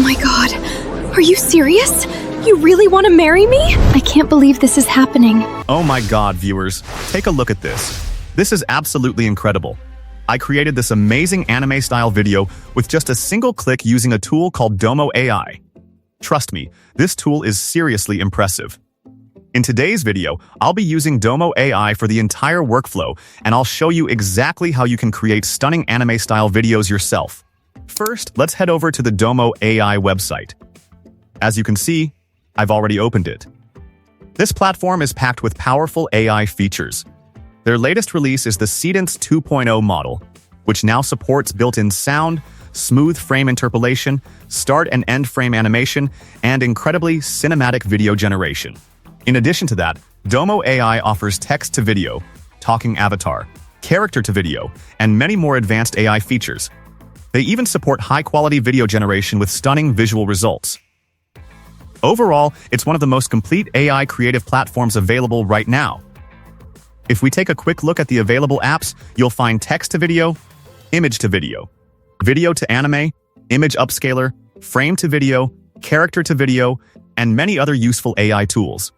Oh my god. Are you serious? You really want to marry me? I can't believe this is happening. Oh my god, viewers. Take a look at this. This is absolutely incredible. I created this amazing anime-style video with just a single click using a tool called Domo AI. Trust me, this tool is seriously impressive. In today's video, I'll be using Domo AI for the entire workflow, and I'll show you exactly how you can create stunning anime-style videos yourself. First, let's head over to the Domo AI website. As you can see, I've already opened it. This platform is packed with powerful AI features. Their latest release is the Seedance 2.0 model, which now supports built-in sound, smooth frame interpolation, start and end frame animation, and incredibly cinematic video generation. In addition to that, Domo AI offers text-to-video, talking avatar, character-to-video, and many more advanced AI features. They even support high-quality video generation with stunning visual results. Overall, it's one of the most complete AI creative platforms available right now. If we take a quick look at the available apps, you'll find text-to-video, image-to-video, video-to-anime, image upscaler, frame-to-video, character-to-video, and many other useful AI tools.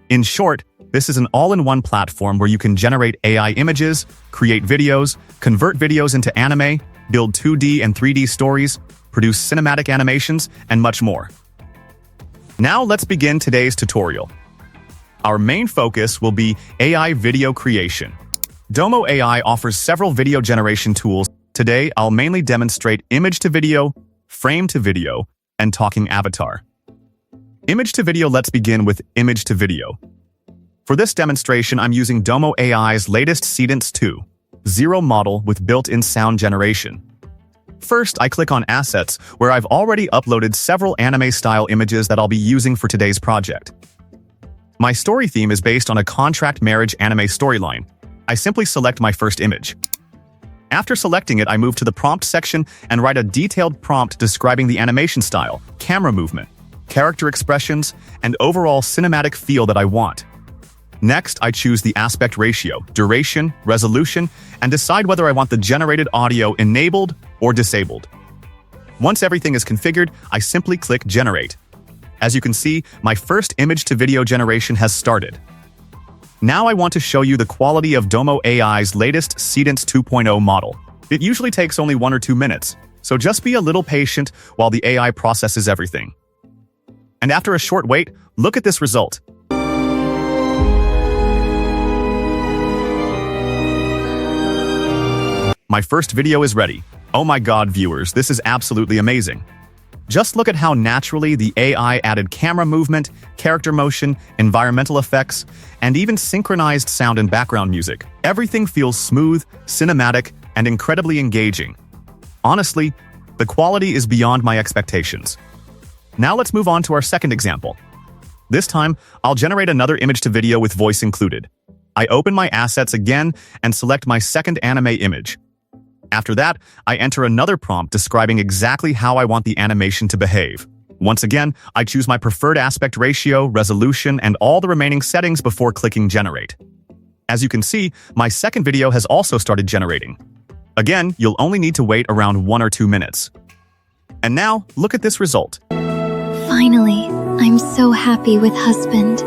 In short, this is an all-in-one platform where you can generate AI images, create videos, convert videos into anime, build 2D and 3D stories, produce cinematic animations, and much more. Now let's begin today's tutorial. Our main focus will be AI video creation. Domo AI offers several video generation tools. Today, I'll mainly demonstrate image-to-video, frame-to-video, and talking avatar. Image-to-video, let's begin with image-to-video. For this demonstration, I'm using Domo AI's latest Seedance 2.0 model with built-in sound generation. First, I click on Assets, where I've already uploaded several anime-style images that I'll be using for today's project. My story theme is based on a contract marriage anime storyline. I simply select my first image. After selecting it, I move to the prompt section and write a detailed prompt describing the animation style, camera movement, character expressions, and overall cinematic feel that I want. Next, I choose the aspect ratio, duration, resolution, and decide whether I want the generated audio enabled or disabled. Once everything is configured, I simply click Generate. As you can see, my first image-to-video generation has started. Now I want to show you the quality of Domo AI's latest Seedance 2.0 model. It usually takes only 1 or 2 minutes, so just be a little patient while the AI processes everything. And after a short wait, look at this result. My first video is ready. Oh my god, viewers, this is absolutely amazing. Just look at how naturally the AI added camera movement, character motion, environmental effects, and even synchronized sound and background music. Everything feels smooth, cinematic, and incredibly engaging. Honestly, the quality is beyond my expectations. Now let's move on to our second example. This time, I'll generate another image-to-video with voice included. I open my assets again and select my second anime image. After that, I enter another prompt describing exactly how I want the animation to behave. Once again, I choose my preferred aspect ratio, resolution, and all the remaining settings before clicking Generate. As you can see, my second video has also started generating. Again, you'll only need to wait around 1 or 2 minutes. And now, look at this result. Finally, I'm so happy with husband.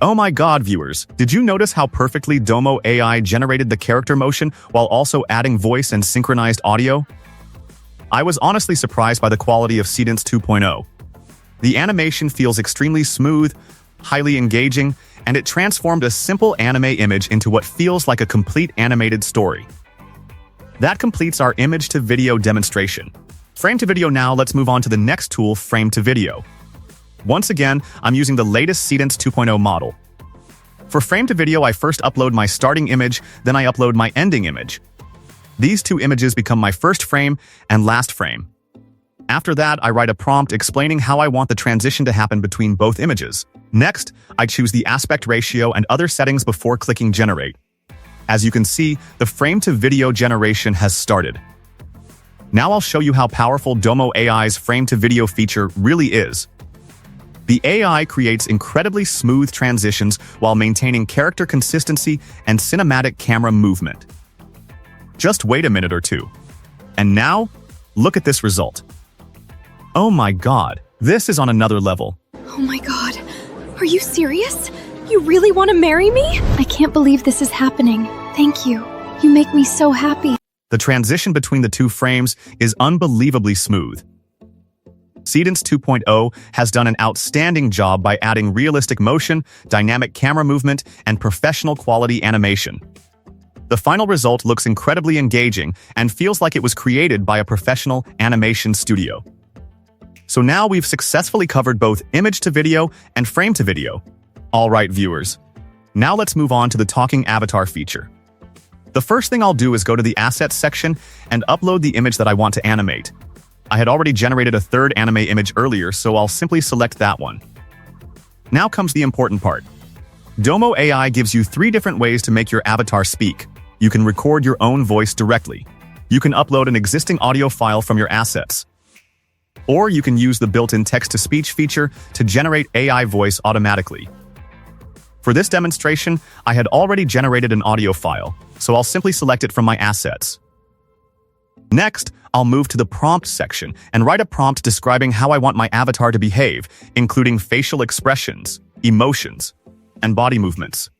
Oh my god, viewers, did you notice how perfectly Domo AI generated the character motion while also adding voice and synchronized audio? I was honestly surprised by the quality of Seedance 2.0. The animation feels extremely smooth, highly engaging, and it transformed a simple anime image into what feels like a complete animated story. That completes our image-to-video demonstration. Frame-to-video now, let's move on to the next tool, frame-to-video. Once again, I'm using the latest Seedance 2.0 model. For frame-to-video, I first upload my starting image, then I upload my ending image. These two images become my first frame and last frame. After that, I write a prompt explaining how I want the transition to happen between both images. Next, I choose the aspect ratio and other settings before clicking Generate. As you can see, the frame-to-video generation has started. Now I'll show you how powerful Domo AI's frame-to-video feature really is. The AI creates incredibly smooth transitions while maintaining character consistency and cinematic camera movement. Just wait a minute or two. And now, look at this result. Oh my god, this is on another level. Oh my god. Are you serious? You really want to marry me? I can't believe this is happening. Thank you. You make me so happy. The transition between the two frames is unbelievably smooth. Seedance 2.0 has done an outstanding job by adding realistic motion, dynamic camera movement, and professional quality animation. The final result looks incredibly engaging and feels like it was created by a professional animation studio. So now we've successfully covered both image to video and frame to video. All right, viewers. Now let's move on to the talking avatar feature. The first thing I'll do is go to the assets section and upload the image that I want to animate. I had already generated a third anime image earlier, so I'll simply select that one. Now comes the important part. Domo AI gives you 3 different ways to make your avatar speak. You can record your own voice directly. You can upload an existing audio file from your assets. Or you can use the built-in text-to-speech feature to generate AI voice automatically. For this demonstration, I had already generated an audio file, so I'll simply select it from my assets. Next, I'll move to the prompt section and write a prompt describing how I want my avatar to behave, including facial expressions, emotions, and body movements.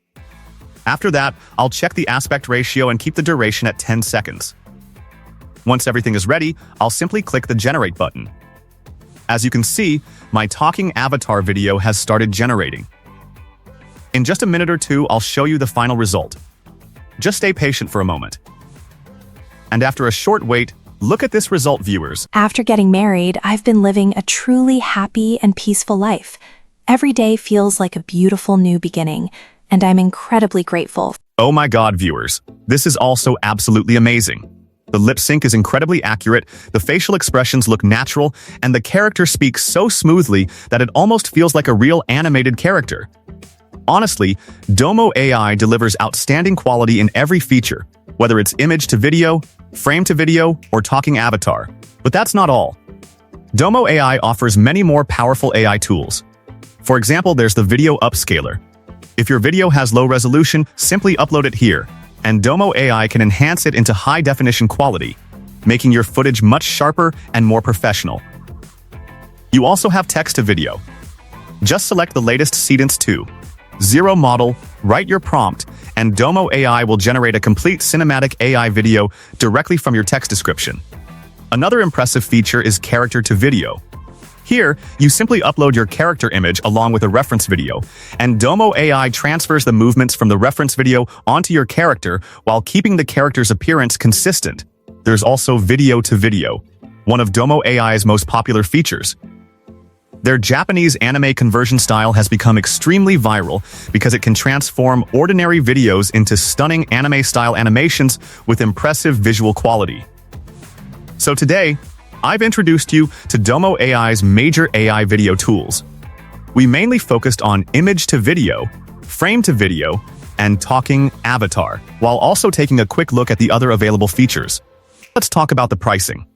After that, I'll check the aspect ratio and keep the duration at 10 seconds. Once everything is ready, I'll simply click the Generate button. As you can see, my talking avatar video has started generating. In just a minute or two, I'll show you the final result. Just stay patient for a moment. And after a short wait, look at this result, viewers. After getting married, I've been living a truly happy and peaceful life. Every day feels like a beautiful new beginning, and I'm incredibly grateful. Oh my god, viewers. This is also absolutely amazing. The lip sync is incredibly accurate, the facial expressions look natural, and the character speaks so smoothly that it almost feels like a real animated character. Honestly, Domo AI delivers outstanding quality in every feature, whether it's image to video, frame to video, or talking avatar. But that's not all. Domo AI offers many more powerful AI tools. For example, there's the Video Upscaler. If your video has low resolution, simply upload it here, and Domo AI can enhance it into high-definition quality, making your footage much sharper and more professional. You also have text to video. Just select the latest Seedance 2.0 model, write your prompt, and Domo AI will generate a complete cinematic AI video directly from your text description. Another impressive feature is character to video. Here, you simply upload your character image along with a reference video, and Domo AI transfers the movements from the reference video onto your character while keeping the character's appearance consistent. There's also video to video, one of Domo AI's most popular features. Their Japanese anime conversion style has become extremely viral because it can transform ordinary videos into stunning anime-style animations with impressive visual quality. So today, I've introduced you to Domo AI's major AI video tools. We mainly focused on image to video, frame to video, and talking avatar, while also taking a quick look at the other available features. Let's talk about the pricing.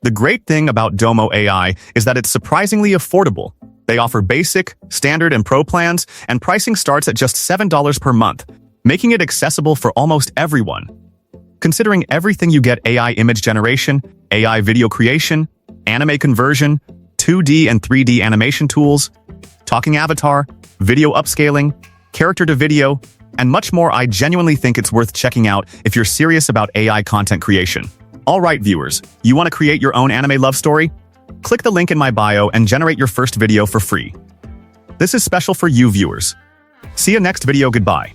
The great thing about Domo AI is that it's surprisingly affordable. They offer basic, standard, and pro plans, and pricing starts at just $7 per month, making it accessible for almost everyone. Considering everything you get: AI image generation, AI video creation, anime conversion, 2D and 3D animation tools, talking avatar, video upscaling, character to video, and much more, I genuinely think it's worth checking out if you're serious about AI content creation. All right, viewers, you want to create your own anime love story? Click the link in my bio and generate your first video for free. This is special for you, viewers. See you next video. Goodbye.